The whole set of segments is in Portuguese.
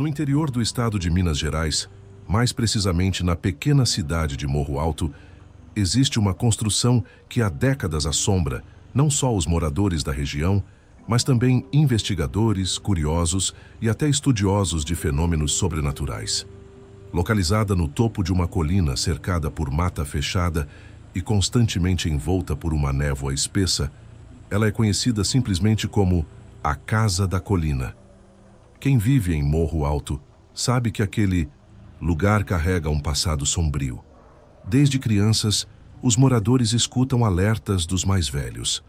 No interior do estado de Minas Gerais, mais precisamente na pequena cidade de Morro Alto, existe uma construção que há décadas assombra não só os moradores da região, mas também investigadores, curiosos e até estudiosos de fenômenos sobrenaturais. Localizada no topo de uma colina cercada por mata fechada e constantemente envolta por uma névoa espessa, ela é conhecida simplesmente como a Casa da Colina. Quem vive em Morro Alto sabe que aquele lugar carrega um passado sombrio. Desde crianças, os moradores escutam alertas dos mais velhos.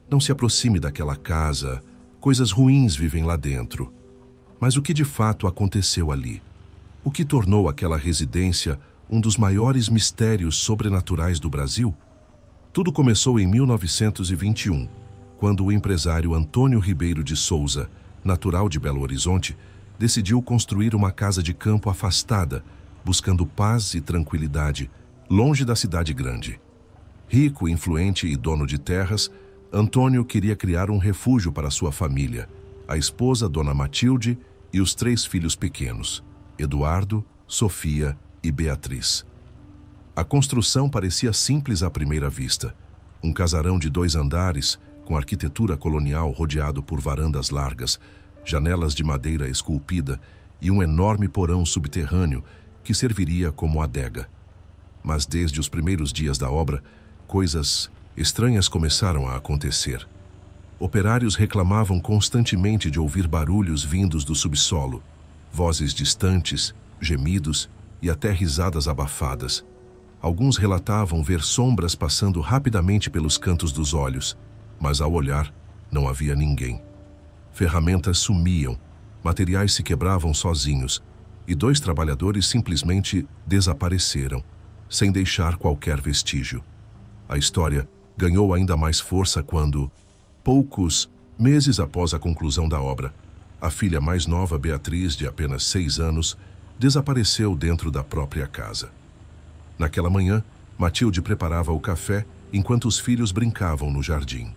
Não se aproxime daquela casa, coisas ruins vivem lá dentro. Mas o que de fato aconteceu ali? O que tornou aquela residência um dos maiores mistérios sobrenaturais do Brasil? Tudo começou em 1921, quando o empresário Antônio Ribeiro de Souza, natural de Belo Horizonte, decidiu construir uma casa de campo afastada, buscando paz e tranquilidade, longe da cidade grande. Rico, influente e dono de terras, Antônio queria criar um refúgio para sua família, a esposa Dona Matilde e os 3 filhos pequenos, Eduardo, Sofia e Beatriz. A construção parecia simples à primeira vista. Um casarão de 2 andares, com arquitetura colonial rodeado por varandas largas, janelas de madeira esculpida e um enorme porão subterrâneo que serviria como adega. Mas desde os primeiros dias da obra, coisas estranhas começaram a acontecer. Operários reclamavam constantemente de ouvir barulhos vindos do subsolo, vozes distantes, gemidos e até risadas abafadas. Alguns relatavam ver sombras passando rapidamente pelos cantos dos olhos, mas ao olhar não havia ninguém. Ferramentas sumiam, materiais se quebravam sozinhos e 2 trabalhadores simplesmente desapareceram, sem deixar qualquer vestígio. A história ganhou ainda mais força quando, poucos meses após a conclusão da obra, a filha mais nova, Beatriz, de apenas 6 anos, desapareceu dentro da própria casa. Naquela manhã, Matilde preparava o café enquanto os filhos brincavam no jardim.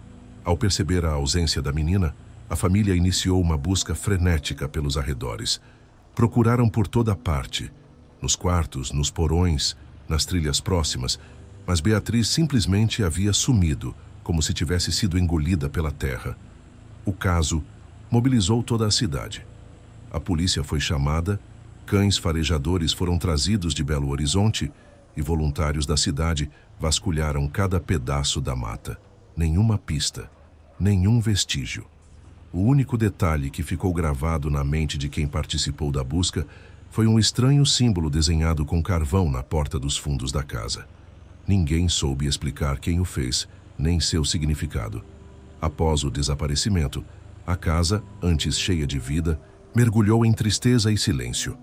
Ao perceber a ausência da menina, a família iniciou uma busca frenética pelos arredores. Procuraram por toda parte, nos quartos, nos porões, nas trilhas próximas, mas Beatriz simplesmente havia sumido, como se tivesse sido engolida pela terra. O caso mobilizou toda a cidade. A polícia foi chamada, cães farejadores foram trazidos de Belo Horizonte e voluntários da cidade vasculharam cada pedaço da mata. Nenhuma pista, nenhum vestígio. O único detalhe que ficou gravado na mente de quem participou da busca foi um estranho símbolo desenhado com carvão na porta dos fundos da casa. Ninguém soube explicar quem o fez, nem seu significado. Após o desaparecimento, a casa, antes cheia de vida, mergulhou em tristeza e silêncio.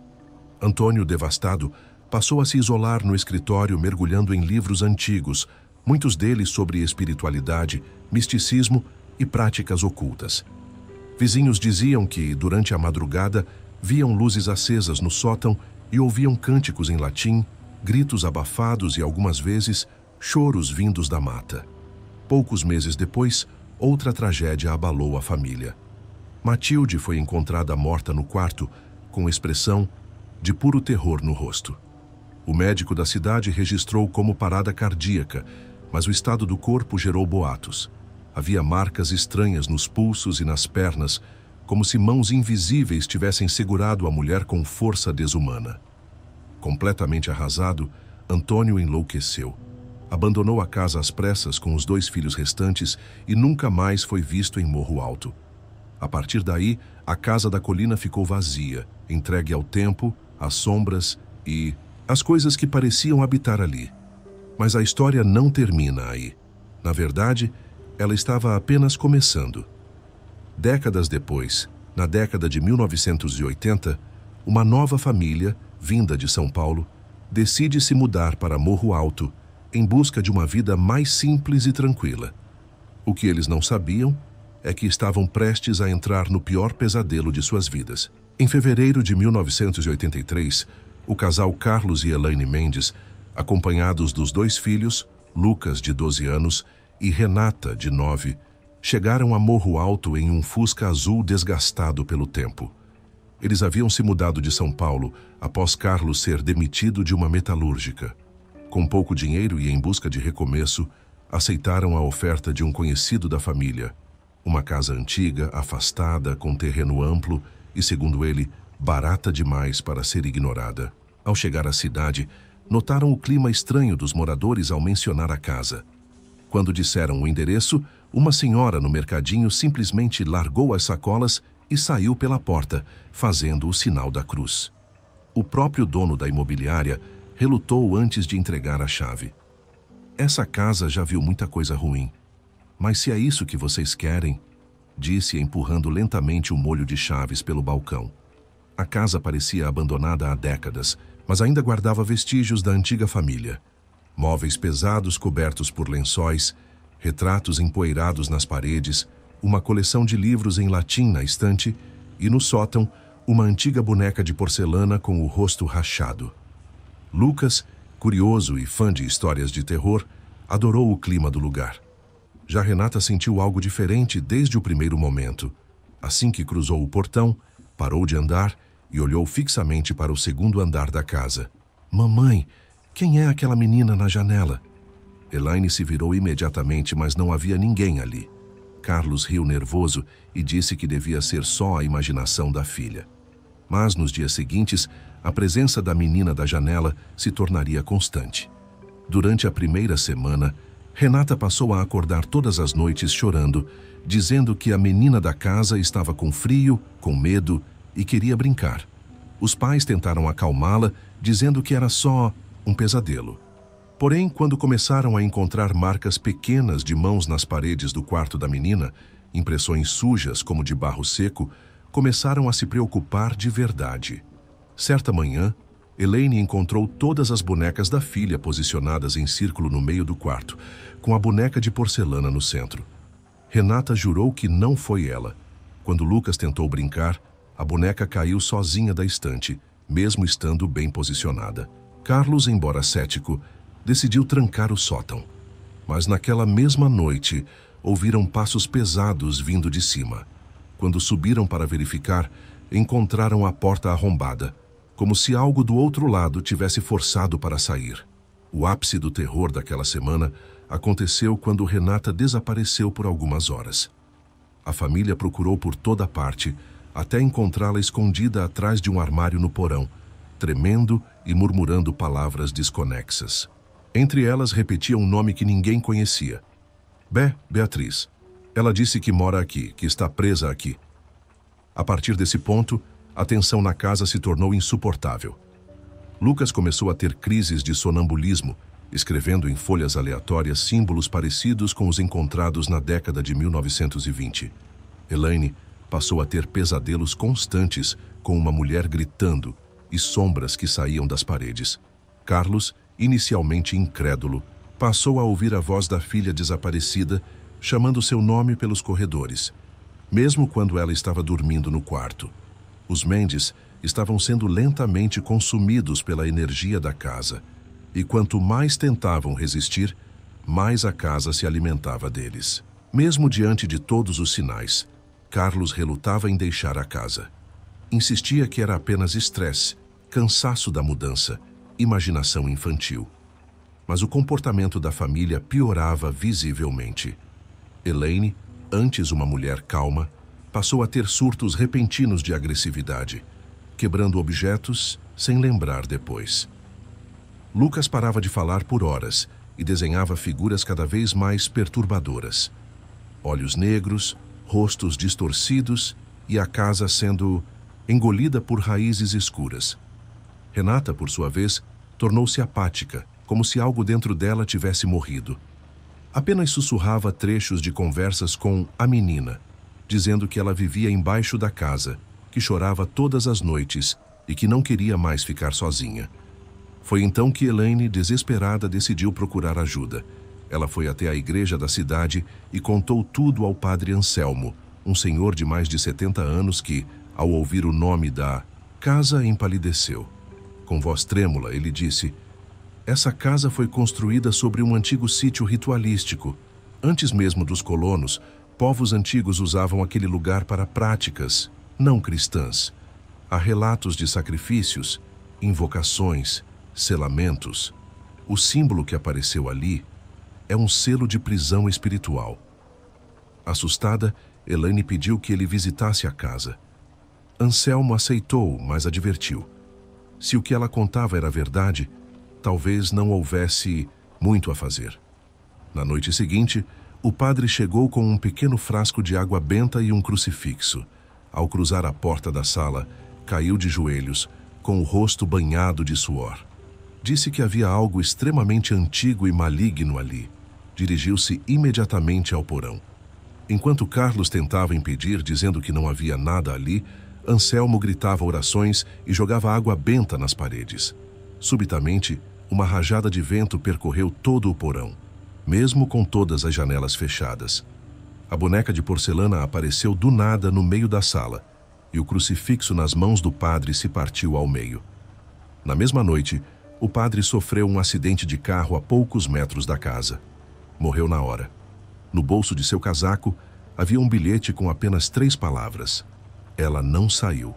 Antônio, devastado, passou a se isolar no escritório mergulhando em livros antigos, muitos deles sobre espiritualidade, misticismo e práticas ocultas. Vizinhos diziam que, durante a madrugada, viam luzes acesas no sótão e ouviam cânticos em latim, gritos abafados e, algumas vezes, choros vindos da mata. Poucos meses depois, outra tragédia abalou a família. Matilde foi encontrada morta no quarto, com expressão de puro terror no rosto. O médico da cidade registrou como parada cardíaca, mas o estado do corpo gerou boatos. Havia marcas estranhas nos pulsos e nas pernas, como se mãos invisíveis tivessem segurado a mulher com força desumana. Completamente arrasado, Antônio enlouqueceu. Abandonou a casa às pressas com os 2 filhos restantes e nunca mais foi visto em Morro Alto. A partir daí, a Casa da Colina ficou vazia, entregue ao tempo, às sombras e às coisas que pareciam habitar ali. Mas a história não termina aí. Na verdade, ela estava apenas começando. Décadas depois, na década de 1980, uma nova família, vinda de São Paulo, decide se mudar para Morro Alto em busca de uma vida mais simples e tranquila. O que eles não sabiam é que estavam prestes a entrar no pior pesadelo de suas vidas. Em fevereiro de 1983, o casal Carlos e Elaine Mendes, acompanhados dos 2 filhos, Lucas, de 12 anos, e Renata, de 9, chegaram a Morro Alto em um Fusca azul desgastado pelo tempo. Eles haviam se mudado de São Paulo após Carlos ser demitido de uma metalúrgica. Com pouco dinheiro e em busca de recomeço, aceitaram a oferta de um conhecido da família. Uma casa antiga, afastada, com terreno amplo e, segundo ele, barata demais para ser ignorada. Ao chegar à cidade, notaram o clima estranho dos moradores ao mencionar a casa. Quando disseram o endereço, uma senhora no mercadinho simplesmente largou as sacolas e saiu pela porta, fazendo o sinal da cruz. O próprio dono da imobiliária relutou antes de entregar a chave. Essa casa já viu muita coisa ruim. Mas se é isso que vocês querem, disse empurrando lentamente o molho de chaves pelo balcão. A casa parecia abandonada há décadas, mas ainda guardava vestígios da antiga família. Móveis pesados cobertos por lençóis, retratos empoeirados nas paredes, uma coleção de livros em latim na estante e, no sótão, uma antiga boneca de porcelana com o rosto rachado. Lucas, curioso e fã de histórias de terror, adorou o clima do lugar. Já Renata sentiu algo diferente desde o primeiro momento. Assim que cruzou o portão, parou de andar e olhou fixamente para o segundo andar da casa. Mamãe, quem é aquela menina na janela? Elaine se virou imediatamente, mas não havia ninguém ali. Carlos riu nervoso e disse que devia ser só a imaginação da filha. Mas nos dias seguintes, a presença da menina da janela se tornaria constante. Durante a primeira semana, Renata passou a acordar todas as noites chorando, dizendo que a menina da casa estava com frio, com medo e queria brincar. Os pais tentaram acalmá-la, dizendo que era só um pesadelo. Porém, quando começaram a encontrar marcas pequenas de mãos nas paredes do quarto da menina, impressões sujas como de barro seco, começaram a se preocupar de verdade. Certa manhã, Elaine encontrou todas as bonecas da filha posicionadas em círculo no meio do quarto, com a boneca de porcelana no centro. Renata jurou que não foi ela. Quando Lucas tentou brincar, a boneca caiu sozinha da estante, mesmo estando bem posicionada. Carlos, embora cético, decidiu trancar o sótão. Mas naquela mesma noite, ouviram passos pesados vindo de cima. Quando subiram para verificar, encontraram a porta arrombada, como se algo do outro lado tivesse forçado para sair. O ápice do terror daquela semana aconteceu quando Renata desapareceu por algumas horas. A família procurou por toda parte, até encontrá-la escondida atrás de um armário no porão, tremendo e murmurando palavras desconexas. Entre elas repetia um nome que ninguém conhecia. Beatriz. Ela disse que mora aqui, que está presa aqui. A partir desse ponto, a tensão na casa se tornou insuportável. Lucas começou a ter crises de sonambulismo, escrevendo em folhas aleatórias símbolos parecidos com os encontrados na década de 1920. Elaine passou a ter pesadelos constantes com uma mulher gritando e sombras que saíam das paredes. Carlos, inicialmente incrédulo, passou a ouvir a voz da filha desaparecida chamando seu nome pelos corredores, mesmo quando ela estava dormindo no quarto. Os Mendes estavam sendo lentamente consumidos pela energia da casa, e quanto mais tentavam resistir, mais a casa se alimentava deles. Mesmo diante de todos os sinais, Carlos relutava em deixar a casa. Insistia que era apenas estresse, cansaço da mudança, imaginação infantil. Mas o comportamento da família piorava visivelmente. Elaine, antes uma mulher calma, passou a ter surtos repentinos de agressividade, quebrando objetos sem lembrar depois. Lucas parava de falar por horas e desenhava figuras cada vez mais perturbadoras. Olhos negros, rostos distorcidos e a casa sendo engolida por raízes escuras. Renata, por sua vez, tornou-se apática, como se algo dentro dela tivesse morrido. Apenas sussurrava trechos de conversas com a menina, dizendo que ela vivia embaixo da casa, que chorava todas as noites e que não queria mais ficar sozinha. Foi então que Elaine, desesperada, decidiu procurar ajuda. Ela foi até a igreja da cidade e contou tudo ao padre Anselmo, um senhor de mais de 70 anos que, ao ouvir o nome da casa, empalideceu. Com voz trêmula, ele disse: "Essa casa foi construída sobre um antigo sítio ritualístico. Antes mesmo dos colonos, povos antigos usavam aquele lugar para práticas não cristãs. Há relatos de sacrifícios, invocações, selamentos. O símbolo que apareceu ali é um selo de prisão espiritual. Assustada, Elaine pediu que ele visitasse a casa. Anselmo aceitou, mas advertiu. Se o que ela contava era verdade, talvez não houvesse muito a fazer. Na noite seguinte, o padre chegou com um pequeno frasco de água benta e um crucifixo. Ao cruzar a porta da sala, caiu de joelhos, com o rosto banhado de suor. Disse que havia algo extremamente antigo e maligno ali. Dirigiu-se imediatamente ao porão. Enquanto Carlos tentava impedir, dizendo que não havia nada ali, Anselmo gritava orações e jogava água benta nas paredes. Subitamente, uma rajada de vento percorreu todo o porão, mesmo com todas as janelas fechadas. A boneca de porcelana apareceu do nada no meio da sala, e o crucifixo nas mãos do padre se partiu ao meio. Na mesma noite, o padre sofreu um acidente de carro a poucos metros da casa. Morreu na hora. No bolso de seu casaco, havia um bilhete com apenas 3 palavras. Ela não saiu.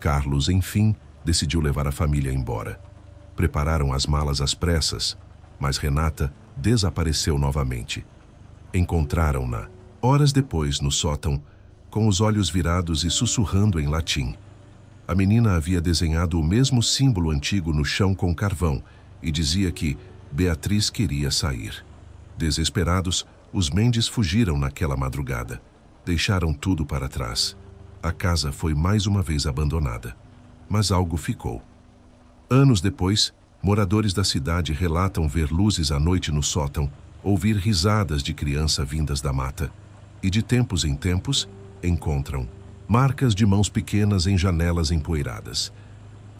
Carlos, enfim, decidiu levar a família embora. Prepararam as malas às pressas, mas Renata desapareceu novamente. Encontraram-na, horas depois, no sótão, com os olhos virados e sussurrando em latim. A menina havia desenhado o mesmo símbolo antigo no chão com carvão e dizia que Beatriz queria sair. Desesperados, os Mendes fugiram naquela madrugada. Deixaram tudo para trás. A casa foi mais uma vez abandonada. Mas algo ficou. Anos depois, moradores da cidade relatam ver luzes à noite no sótão, ouvir risadas de criança vindas da mata. E de tempos em tempos, encontram marcas de mãos pequenas em janelas empoeiradas.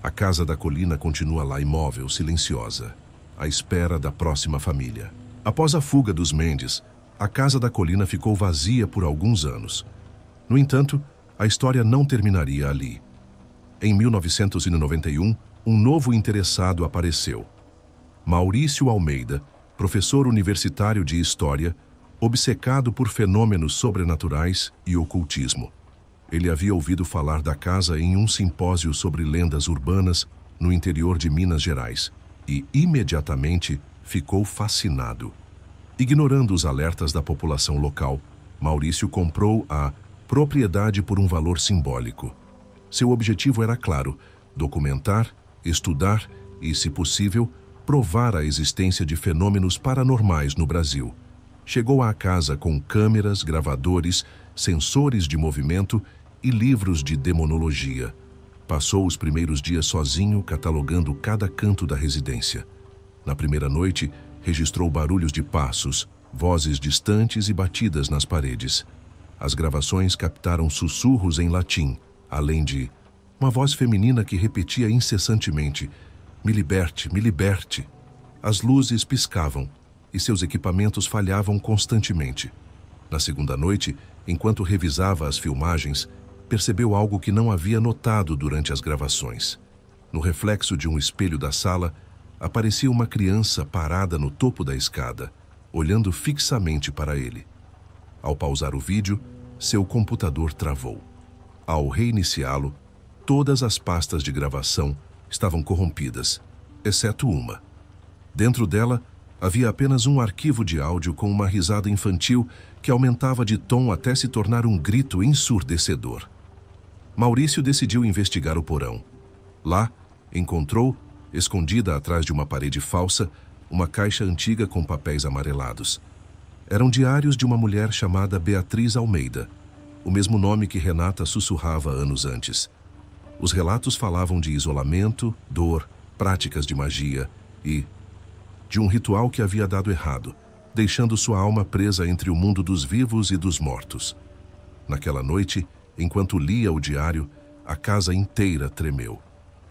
A casa da colina continua lá imóvel, silenciosa, à espera da próxima família. Após a fuga dos Mendes, a casa da colina ficou vazia por alguns anos. No entanto, a história não terminaria ali. Em 1991, um novo interessado apareceu. Maurício Almeida, professor universitário de História, obcecado por fenômenos sobrenaturais e ocultismo. Ele havia ouvido falar da casa em um simpósio sobre lendas urbanas no interior de Minas Gerais e, imediatamente, ficou fascinado. Ignorando os alertas da população local, Maurício comprou a propriedade por um valor simbólico. Seu objetivo era claro: documentar, estudar e, se possível, provar a existência de fenômenos paranormais no Brasil. Chegou à casa com câmeras, gravadores, sensores de movimento e livros de demonologia. Passou os primeiros dias sozinho, catalogando cada canto da residência. Na primeira noite, registrou barulhos de passos, vozes distantes e batidas nas paredes. As gravações captaram sussurros em latim, além de uma voz feminina que repetia incessantemente: "Me liberte, me liberte". As luzes piscavam e seus equipamentos falhavam constantemente. Na segunda noite, enquanto revisava as filmagens, percebeu algo que não havia notado durante as gravações. No reflexo de um espelho da sala, aparecia uma criança parada no topo da escada, olhando fixamente para ele. Ao pausar o vídeo, seu computador travou. Ao reiniciá-lo, todas as pastas de gravação estavam corrompidas, exceto uma. Dentro dela, havia apenas um arquivo de áudio com uma risada infantil que aumentava de tom até se tornar um grito ensurdecedor. Maurício decidiu investigar o porão. Lá, encontrou, escondida atrás de uma parede falsa, uma caixa antiga com papéis amarelados. Eram diários de uma mulher chamada Beatriz Almeida, o mesmo nome que Renata sussurrava anos antes. Os relatos falavam de isolamento, dor, práticas de magia e de um ritual que havia dado errado, deixando sua alma presa entre o mundo dos vivos e dos mortos. Naquela noite, enquanto lia o diário, a casa inteira tremeu.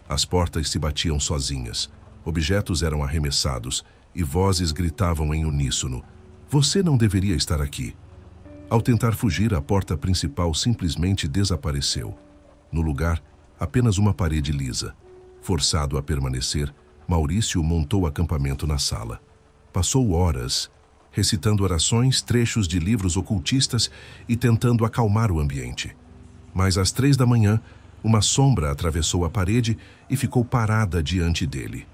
As portas se batiam sozinhas, objetos eram arremessados e vozes gritavam em uníssono: "Você não deveria estar aqui." Ao tentar fugir, a porta principal simplesmente desapareceu. No lugar, apenas uma parede lisa. Forçado a permanecer, Maurício montou acampamento na sala. Passou horas, recitando orações, trechos de livros ocultistas e tentando acalmar o ambiente. Mas às 3 da manhã, Uma sombra atravessou a parede e ficou parada diante dele.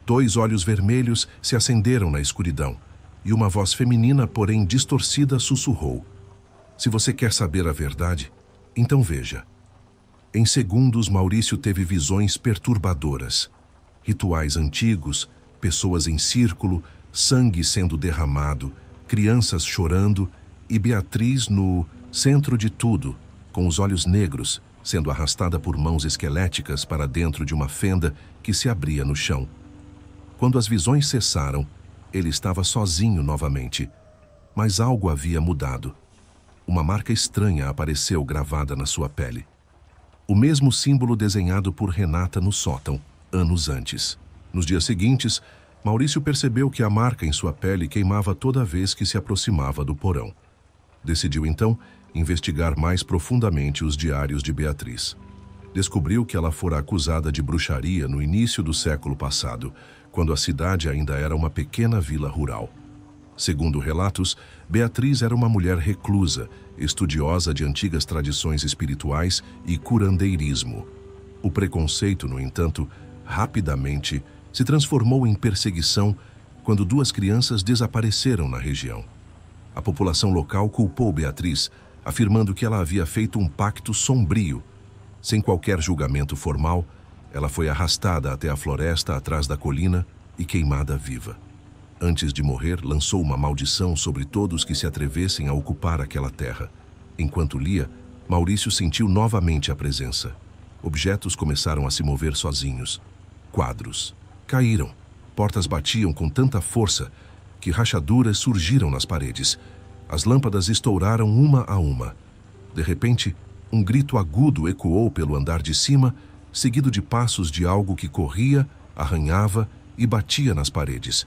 2 olhos vermelhos se acenderam na escuridão, e uma voz feminina, porém distorcida, sussurrou: "Se você quer saber a verdade, então veja." Em segundos, Maurício teve visões perturbadoras. Rituais antigos, pessoas em círculo, sangue sendo derramado, crianças chorando e Beatriz no centro de tudo, com os olhos negros, sendo arrastada por mãos esqueléticas para dentro de uma fenda que se abria no chão. Quando as visões cessaram, ele estava sozinho novamente, mas algo havia mudado. Uma marca estranha apareceu gravada na sua pele. O mesmo símbolo desenhado por Renata no sótão, anos antes. Nos dias seguintes, Maurício percebeu que a marca em sua pele queimava toda vez que se aproximava do porão. Decidiu, então, investigar mais profundamente os diários de Beatriz. Descobriu que ela fora acusada de bruxaria no início do século passado, quando a cidade ainda era uma pequena vila rural. Segundo relatos, Beatriz era uma mulher reclusa, estudiosa de antigas tradições espirituais e curandeirismo. O preconceito, no entanto, rapidamente se transformou em perseguição quando 2 crianças desapareceram na região. A população local culpou Beatriz, afirmando que ela havia feito um pacto sombrio. Sem qualquer julgamento formal, ela foi arrastada até a floresta atrás da colina e queimada viva. Antes de morrer, lançou uma maldição sobre todos que se atrevessem a ocupar aquela terra. Enquanto lia, Maurício sentiu novamente a presença. Objetos começaram a se mover sozinhos. Quadros caíram. Portas batiam com tanta força que rachaduras surgiram nas paredes. As lâmpadas estouraram uma a uma. De repente, um grito agudo ecoou pelo andar de cima, seguido de passos de algo que corria, arranhava e batia nas paredes.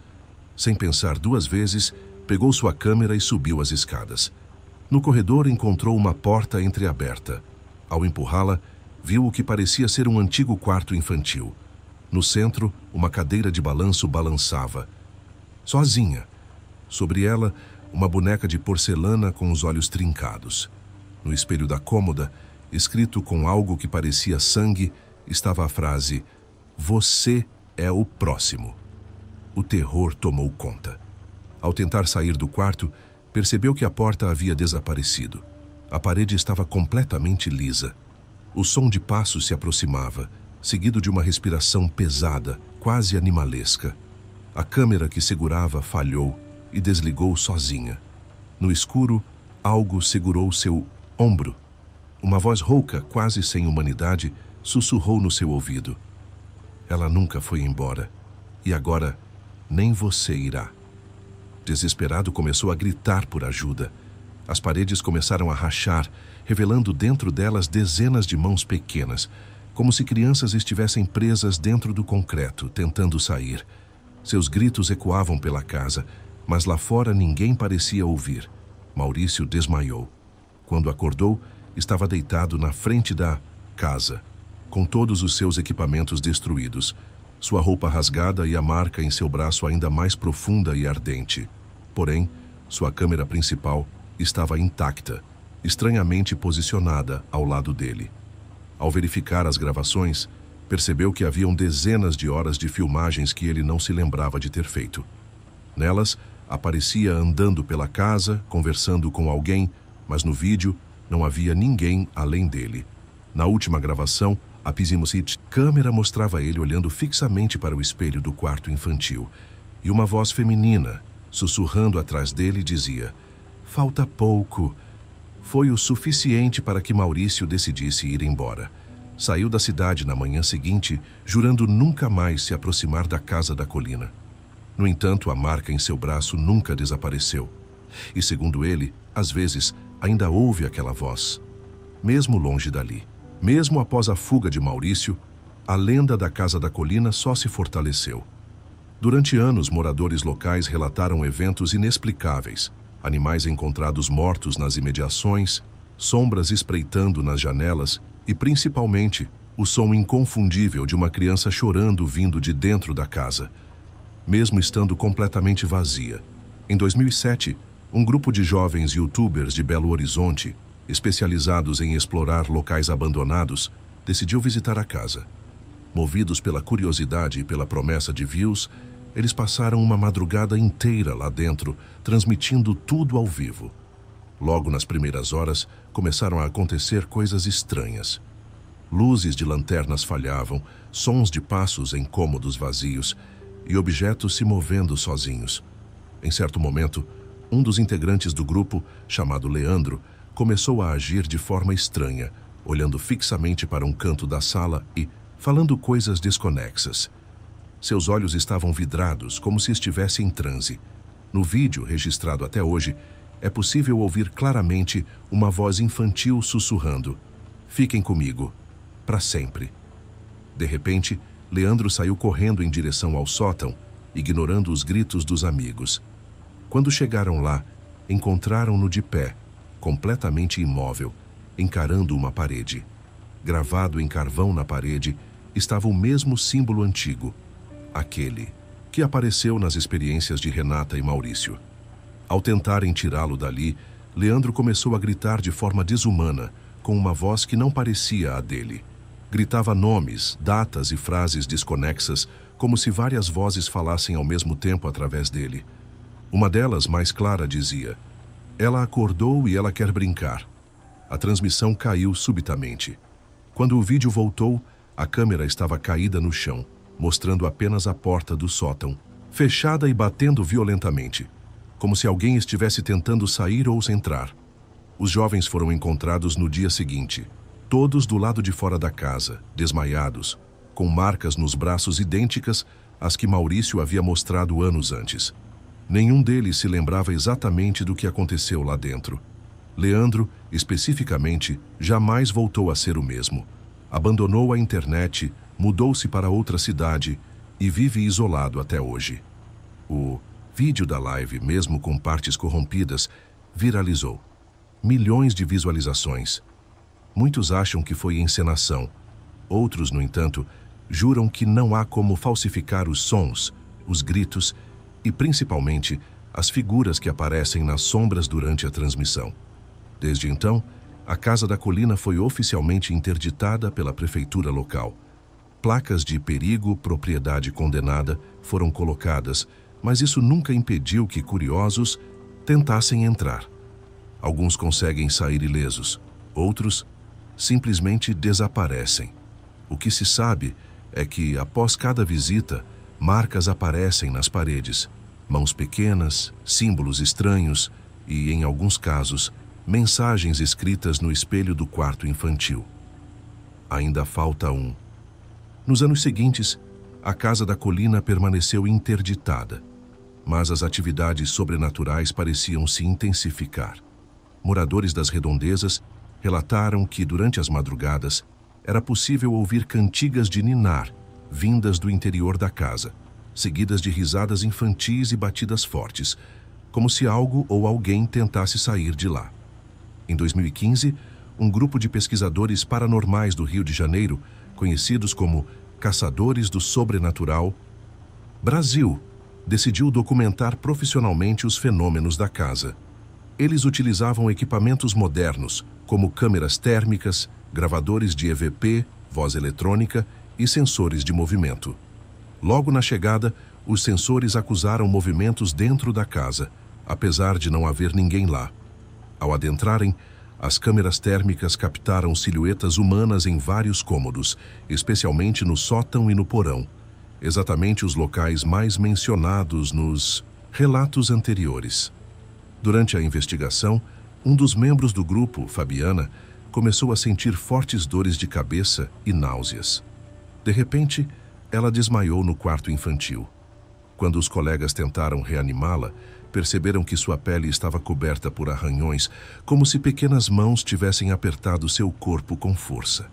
Sem pensar 2 vezes, pegou sua câmera e subiu as escadas. No corredor encontrou uma porta entreaberta. Ao empurrá-la, viu o que parecia ser um antigo quarto infantil. No centro, uma cadeira de balanço balançava. Sozinha. Sobre ela, uma boneca de porcelana com os olhos trincados. No espelho da cômoda, escrito com algo que parecia sangue, estava a frase: "Você é o próximo." O terror tomou conta. Ao tentar sair do quarto, percebeu que a porta havia desaparecido. A parede estava completamente lisa. O som de passos se aproximava, seguido de uma respiração pesada, quase animalesca. A câmera que segurava falhou e desligou sozinha. No escuro, algo segurou seu ombro. Uma voz rouca, quase sem humanidade, sussurrou no seu ouvido: "Ela nunca foi embora. E agora, nem você irá." Desesperado, começou a gritar por ajuda. As paredes começaram a rachar, revelando dentro delas dezenas de mãos pequenas, como se crianças estivessem presas dentro do concreto, tentando sair. Seus gritos ecoavam pela casa, mas lá fora ninguém parecia ouvir. Maurício desmaiou. Quando acordou, estava deitado na frente da casa, com todos os seus equipamentos destruídos, sua roupa rasgada e a marca em seu braço ainda mais profunda e ardente. Porém, sua câmera principal estava intacta, estranhamente posicionada ao lado dele. Ao verificar as gravações, percebeu que haviam dezenas de horas de filmagens que ele não se lembrava de ter feito. Nelas, aparecia andando pela casa, conversando com alguém, mas no vídeo não havia ninguém além dele. Na última gravação, a câmera mostrava ele olhando fixamente para o espelho do quarto infantil, e uma voz feminina, sussurrando atrás dele, dizia: "Falta pouco." Foi o suficiente para que Maurício decidisse ir embora. Saiu da cidade na manhã seguinte, jurando nunca mais se aproximar da casa da colina. No entanto, a marca em seu braço nunca desapareceu. E, segundo ele, às vezes, ainda ouve aquela voz. Mesmo longe dali, mesmo após a fuga de Maurício, a lenda da Casa da Colina só se fortaleceu. Durante anos, moradores locais relataram eventos inexplicáveis: animais encontrados mortos nas imediações, sombras espreitando nas janelas e, principalmente, o som inconfundível de uma criança chorando vindo de dentro da casa, mesmo estando completamente vazia. Em 2007, um grupo de jovens youtubers de Belo Horizonte, especializados em explorar locais abandonados, decidiu visitar a casa. Movidos pela curiosidade e pela promessa de views, eles passaram uma madrugada inteira lá dentro, transmitindo tudo ao vivo. Logo nas primeiras horas, começaram a acontecer coisas estranhas. Luzes de lanternas falhavam, sons de passos em cômodos vazios e objetos se movendo sozinhos. Em certo momento, um dos integrantes do grupo, chamado Leandro, começou a agir de forma estranha, olhando fixamente para um canto da sala e falando coisas desconexas. Seus olhos estavam vidrados, como se estivesse em transe. No vídeo, registrado até hoje, é possível ouvir claramente uma voz infantil sussurrando: "Fiquem comigo, para sempre." De repente, Leandro saiu correndo em direção ao sótão, ignorando os gritos dos amigos. Quando chegaram lá, encontraram-no de pé, completamente imóvel, encarando uma parede. Gravado em carvão na parede, estava o mesmo símbolo antigo, aquele que apareceu nas experiências de Renata e Maurício. Ao tentarem tirá-lo dali, Leandro começou a gritar de forma desumana, com uma voz que não parecia a dele. Gritava nomes, datas e frases desconexas, como se várias vozes falassem ao mesmo tempo através dele. Uma delas, mais clara, dizia: "Ela acordou e ela quer brincar." A transmissão caiu subitamente. Quando o vídeo voltou, a câmera estava caída no chão, mostrando apenas a porta do sótão, fechada e batendo violentamente, como se alguém estivesse tentando sair ou entrar. Os jovens foram encontrados no dia seguinte, todos do lado de fora da casa, desmaiados, com marcas nos braços idênticas às que Maurício havia mostrado anos antes. Nenhum deles se lembrava exatamente do que aconteceu lá dentro. Leandro, especificamente, jamais voltou a ser o mesmo. Abandonou a internet, mudou-se para outra cidade e vive isolado até hoje. O vídeo da live, mesmo com partes corrompidas, viralizou. Milhões de visualizações. Muitos acham que foi encenação. Outros, no entanto, juram que não há como falsificar os sons, os gritos e, principalmente, as figuras que aparecem nas sombras durante a transmissão. Desde então, a Casa da Colina foi oficialmente interditada pela prefeitura local. Placas de perigo, propriedade condenada, foram colocadas, mas isso nunca impediu que curiosos tentassem entrar. Alguns conseguem sair ilesos, outros simplesmente desaparecem. O que se sabe é que, após cada visita, marcas aparecem nas paredes, mãos pequenas, símbolos estranhos e, em alguns casos, mensagens escritas no espelho do quarto infantil. Ainda falta um. Nos anos seguintes, a Casa da Colina permaneceu interditada, mas as atividades sobrenaturais pareciam se intensificar. Moradores das redondezas relataram que, durante as madrugadas, era possível ouvir cantigas de ninar, vindas do interior da casa, seguidas de risadas infantis e batidas fortes, como se algo ou alguém tentasse sair de lá. Em 2015, um grupo de pesquisadores paranormais do Rio de Janeiro, conhecidos como Caçadores do Sobrenatural Brasil, decidiu documentar profissionalmente os fenômenos da casa. Eles utilizavam equipamentos modernos, como câmeras térmicas, gravadores de EVP, voz eletrônica e sensores de movimento. Logo na chegada, os sensores acusaram movimentos dentro da casa, apesar de não haver ninguém lá. Ao adentrarem, as câmeras térmicas captaram silhuetas humanas em vários cômodos, especialmente no sótão e no porão, exatamente os locais mais mencionados nos relatos anteriores. Durante a investigação, um dos membros do grupo, Fabiana, começou a sentir fortes dores de cabeça e náuseas. De repente, ela desmaiou no quarto infantil. Quando os colegas tentaram reanimá-la, perceberam que sua pele estava coberta por arranhões, como se pequenas mãos tivessem apertado seu corpo com força.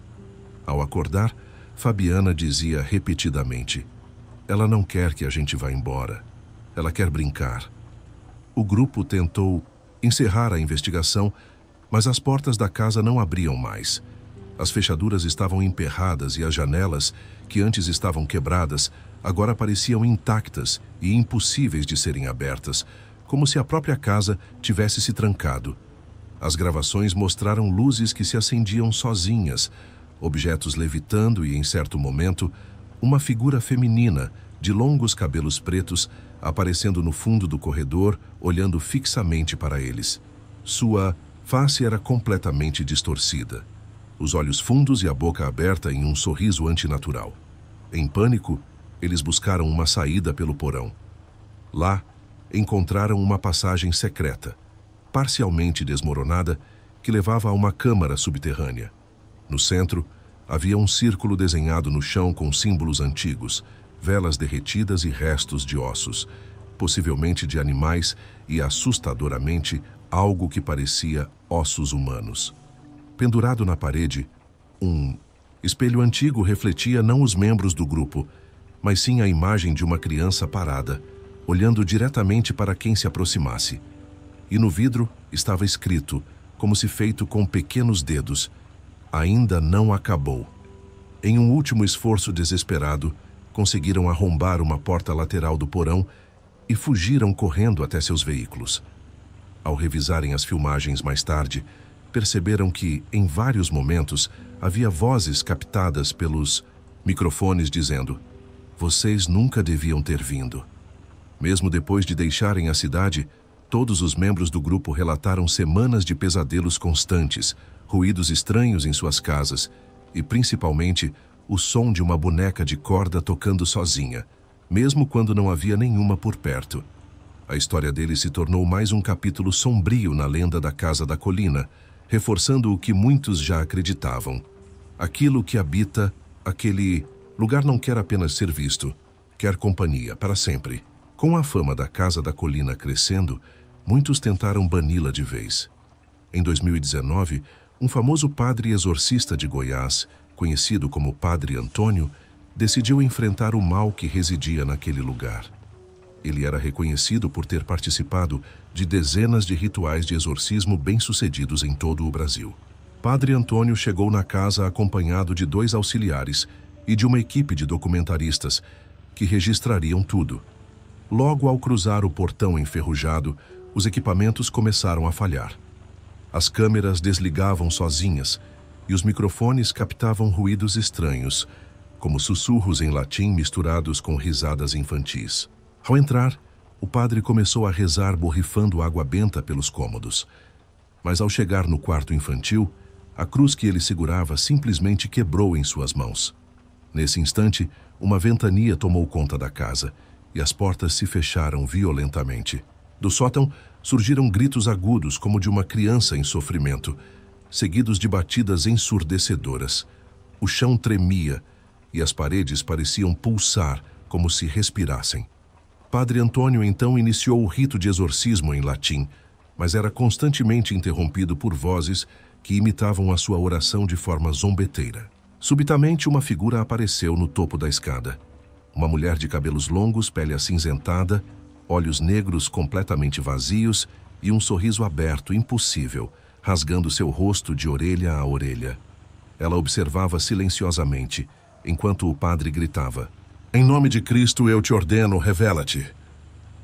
Ao acordar, Fabiana dizia repetidamente: "Ela não quer que a gente vá embora. Ela quer brincar." O grupo tentou encerrar a investigação, mas as portas da casa não abriam mais. As fechaduras estavam emperradas e as janelas, que antes estavam quebradas, agora pareciam intactas e impossíveis de serem abertas, como se a própria casa tivesse se trancado. As gravações mostraram luzes que se acendiam sozinhas, objetos levitando e, em certo momento, uma figura feminina, de longos cabelos pretos, aparecendo no fundo do corredor, olhando fixamente para eles. Sua face era completamente distorcida, os olhos fundos e a boca aberta em um sorriso antinatural. Em pânico, eles buscaram uma saída pelo porão. Lá, encontraram uma passagem secreta, parcialmente desmoronada, que levava a uma câmara subterrânea. No centro, havia um círculo desenhado no chão com símbolos antigos, velas derretidas e restos de ossos, possivelmente de animais e, assustadoramente, algo que parecia ossos humanos. Pendurado na parede, um espelho antigo refletia não os membros do grupo, mas sim a imagem de uma criança parada, olhando diretamente para quem se aproximasse. E no vidro estava escrito, como se feito com pequenos dedos: "Ainda não acabou." Em um último esforço desesperado, conseguiram arrombar uma porta lateral do porão e fugiram correndo até seus veículos. Ao revisarem as filmagens mais tarde, perceberam que, em vários momentos, havia vozes captadas pelos microfones dizendo: "Vocês nunca deviam ter vindo." Mesmo depois de deixarem a cidade, todos os membros do grupo relataram semanas de pesadelos constantes, ruídos estranhos em suas casas e, principalmente, o som de uma boneca de corda tocando sozinha, mesmo quando não havia nenhuma por perto. A história deles se tornou mais um capítulo sombrio na lenda da Casa da Colina, reforçando o que muitos já acreditavam. Aquilo que habita aquele lugar não quer apenas ser visto, quer companhia para sempre. Com a fama da Casa da Colina crescendo, muitos tentaram bani-la de vez. Em 2019, um famoso padre exorcista de Goiás, conhecido como Padre Antônio, decidiu enfrentar o mal que residia naquele lugar. Ele era reconhecido por ter participado de dezenas de rituais de exorcismo bem-sucedidos em todo o Brasil. Padre Antônio chegou na casa acompanhado de 2 auxiliares e de uma equipe de documentaristas que registrariam tudo. Logo ao cruzar o portão enferrujado, os equipamentos começaram a falhar. As câmeras desligavam sozinhas e os microfones captavam ruídos estranhos, como sussurros em latim misturados com risadas infantis. Ao entrar, o padre começou a rezar borrifando água benta pelos cômodos. Mas ao chegar no quarto infantil, a cruz que ele segurava simplesmente quebrou em suas mãos. Nesse instante, uma ventania tomou conta da casa e as portas se fecharam violentamente. Do sótão surgiram gritos agudos como de uma criança em sofrimento, seguidos de batidas ensurdecedoras. O chão tremia e as paredes pareciam pulsar como se respirassem. Padre Antônio então iniciou o rito de exorcismo em latim, mas era constantemente interrompido por vozes que imitavam a sua oração de forma zombeteira. Subitamente, uma figura apareceu no topo da escada. Uma mulher de cabelos longos, pele acinzentada, olhos negros completamente vazios e um sorriso aberto, impossível, rasgando seu rosto de orelha a orelha. Ela observava silenciosamente, enquanto o padre gritava: "Em nome de Cristo eu te ordeno, revela-te."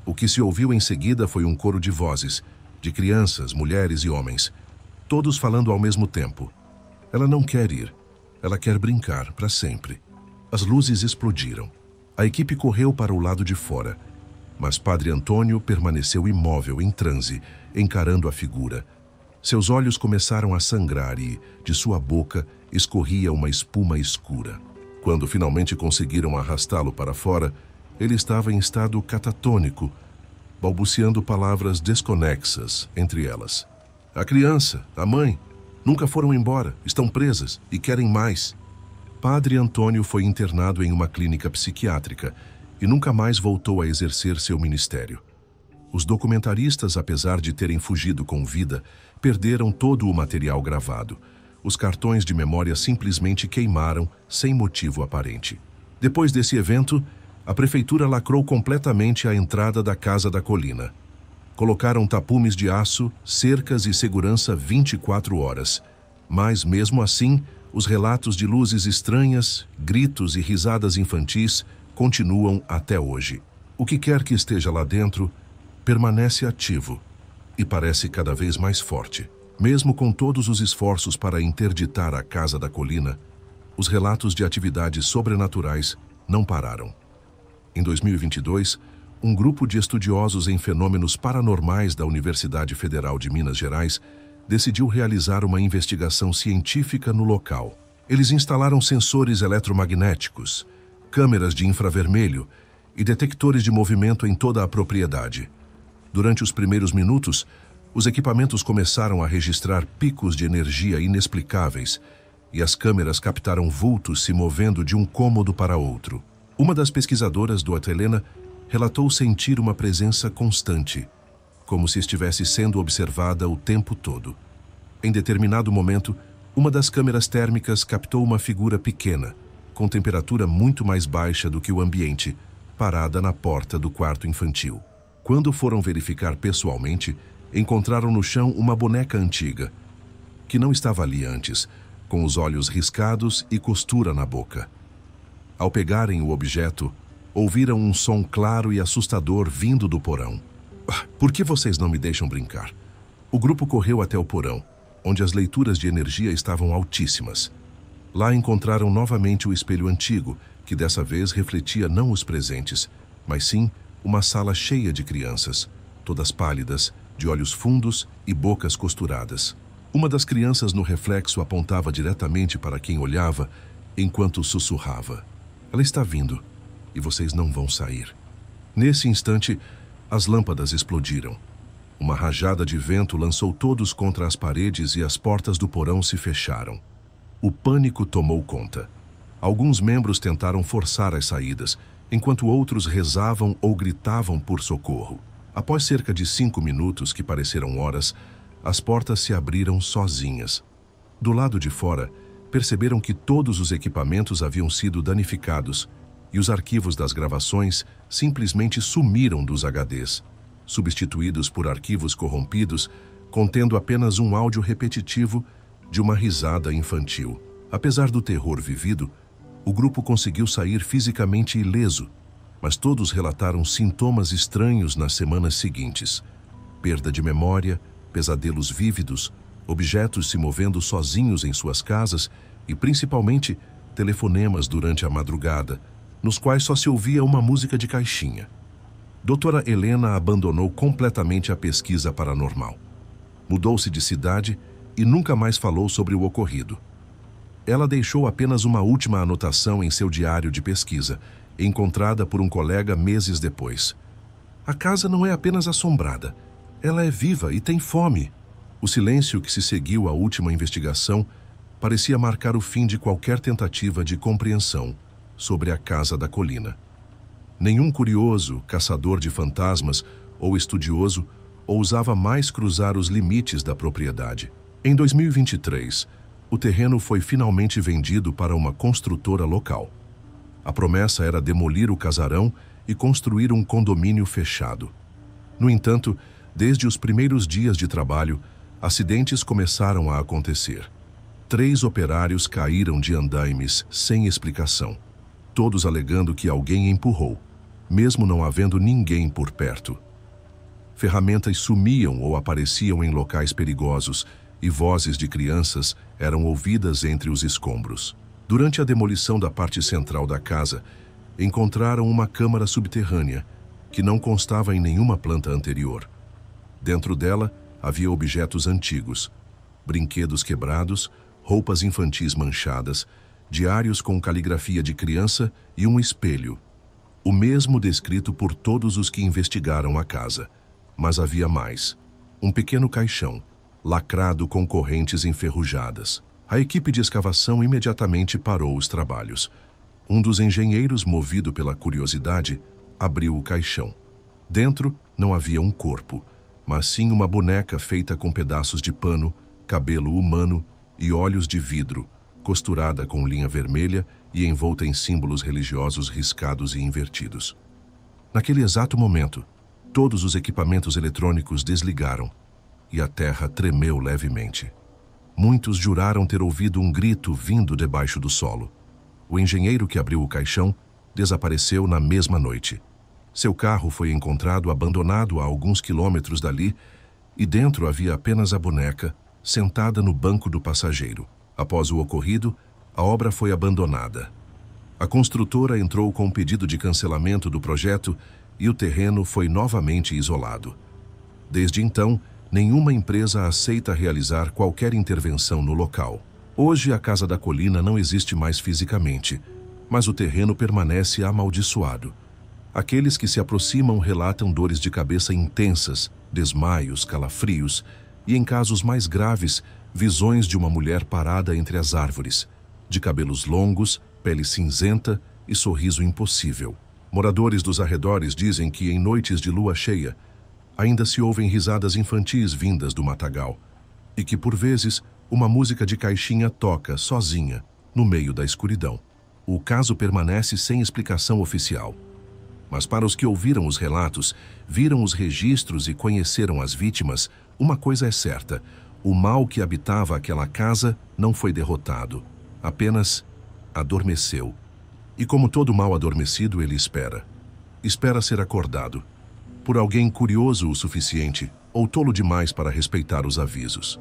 O que se ouviu em seguida foi um coro de vozes, de crianças, mulheres e homens, todos falando ao mesmo tempo. Ela não quer ir, ela quer brincar para sempre. As luzes explodiram. A equipe correu para o lado de fora, mas Padre Antônio permaneceu imóvel em transe, encarando a figura. Seus olhos começaram a sangrar e, de sua boca, escorria uma espuma escura. Quando finalmente conseguiram arrastá-lo para fora, ele estava em estado catatônico, balbuciando palavras desconexas entre elas. "A criança, a mãe, nunca foram embora, estão presas e querem mais." Padre Antônio foi internado em uma clínica psiquiátrica e nunca mais voltou a exercer seu ministério. Os documentaristas, apesar de terem fugido com vida, perderam todo o material gravado. Os cartões de memória simplesmente queimaram, sem motivo aparente. Depois desse evento, a prefeitura lacrou completamente a entrada da Casa da Colina. Colocaram tapumes de aço, cercas e segurança 24 horas. Mas, mesmo assim, os relatos de luzes estranhas, gritos e risadas infantis continuam até hoje. O que quer que esteja lá dentro permanece ativo e parece cada vez mais forte. Mesmo com todos os esforços para interditar a Casa da Colina, Os relatos de atividades sobrenaturais não pararam. Em 2022, um grupo de estudiosos em fenômenos paranormais da Universidade Federal de Minas Gerais decidiu realizar uma investigação científica no local. Eles instalaram sensores eletromagnéticos, câmeras de infravermelho e detectores de movimento em toda a propriedade. Durante os primeiros minutos, os equipamentos começaram a registrar picos de energia inexplicáveis e as câmeras captaram vultos se movendo de um cômodo para outro. Uma das pesquisadoras do Atelena relatou sentir uma presença constante, como se estivesse sendo observada o tempo todo. Em determinado momento, uma das câmeras térmicas captou uma figura pequena, com temperatura muito mais baixa do que o ambiente, parada na porta do quarto infantil. Quando foram verificar pessoalmente, encontraram no chão uma boneca antiga, que não estava ali antes, com os olhos riscados e costura na boca. Ao pegarem o objeto, ouviram um som claro e assustador vindo do porão. Por que vocês não me deixam brincar? O grupo correu até o porão, onde as leituras de energia estavam altíssimas. Lá encontraram novamente o espelho antigo, que dessa vez refletia não os presentes, mas sim uma sala cheia de crianças, todas pálidas, de olhos fundos e bocas costuradas. Uma das crianças no reflexo apontava diretamente para quem olhava, enquanto sussurrava: "Ela está vindo, e vocês não vão sair." Nesse instante, as lâmpadas explodiram. Uma rajada de vento lançou todos contra as paredes e as portas do porão se fecharam. O pânico tomou conta. Alguns membros tentaram forçar as saídas, enquanto outros rezavam ou gritavam por socorro. Após cerca de 5 minutos, que pareceram horas, as portas se abriram sozinhas. Do lado de fora, perceberam que todos os equipamentos haviam sido danificados e os arquivos das gravações simplesmente sumiram dos HDs, substituídos por arquivos corrompidos, contendo apenas um áudio repetitivo de uma risada infantil. Apesar do terror vivido, o grupo conseguiu sair fisicamente ileso, mas todos relataram sintomas estranhos nas semanas seguintes: perda de memória, pesadelos vívidos, objetos se movendo sozinhos em suas casas e, principalmente, telefonemas durante a madrugada, nos quais só se ouvia uma música de caixinha. Doutora Helena abandonou completamente a pesquisa paranormal. Mudou-se de cidade e nunca mais falou sobre o ocorrido. Ela deixou apenas uma última anotação em seu diário de pesquisa, encontrada por um colega meses depois: "A casa não é apenas assombrada, ela é viva e tem fome." O silêncio que se seguiu à última investigação parecia marcar o fim de qualquer tentativa de compreensão sobre a Casa da Colina. Nenhum curioso, caçador de fantasmas ou estudioso ousava mais cruzar os limites da propriedade. Em 2023, o terreno foi finalmente vendido para uma construtora local. A promessa era demolir o casarão e construir um condomínio fechado. No entanto, desde os primeiros dias de trabalho, acidentes começaram a acontecer. 3 operários caíram de andaimes sem explicação, todos alegando que alguém empurrou, mesmo não havendo ninguém por perto. Ferramentas sumiam ou apareciam em locais perigosos e vozes de crianças eram ouvidas entre os escombros. Durante a demolição da parte central da casa, encontraram uma câmara subterrânea que não constava em nenhuma planta anterior. Dentro dela havia objetos antigos, brinquedos quebrados, roupas infantis manchadas, diários com caligrafia de criança e um espelho, o mesmo descrito por todos os que investigaram a casa. Mas havia mais: um pequeno caixão, lacrado com correntes enferrujadas. A equipe de escavação imediatamente parou os trabalhos. Um dos engenheiros, movido pela curiosidade, abriu o caixão. Dentro não havia um corpo, mas sim uma boneca feita com pedaços de pano, cabelo humano e olhos de vidro, costurada com linha vermelha e envolta em símbolos religiosos riscados e invertidos. Naquele exato momento, todos os equipamentos eletrônicos desligaram e a terra tremeu levemente. Muitos juraram ter ouvido um grito vindo debaixo do solo. O engenheiro que abriu o caixão desapareceu na mesma noite. Seu carro foi encontrado abandonado a alguns quilômetros dali e dentro havia apenas a boneca, sentada no banco do passageiro. Após o ocorrido, a obra foi abandonada. A construtora entrou com um pedido de cancelamento do projeto e o terreno foi novamente isolado. Desde então, nenhuma empresa aceita realizar qualquer intervenção no local. Hoje, a Casa da Colina não existe mais fisicamente, mas o terreno permanece amaldiçoado. Aqueles que se aproximam relatam dores de cabeça intensas, desmaios, calafrios e, em casos mais graves, visões de uma mulher parada entre as árvores, de cabelos longos, pele cinzenta e sorriso impossível. Moradores dos arredores dizem que, em noites de lua cheia, ainda se ouvem risadas infantis vindas do matagal e que, por vezes, uma música de caixinha toca, sozinha, no meio da escuridão. O caso permanece sem explicação oficial. Mas para os que ouviram os relatos, viram os registros e conheceram as vítimas, uma coisa é certa: o mal que habitava aquela casa não foi derrotado, apenas adormeceu. E como todo mal adormecido, ele espera. Espera ser acordado por alguém curioso o suficiente ou tolo demais para respeitar os avisos.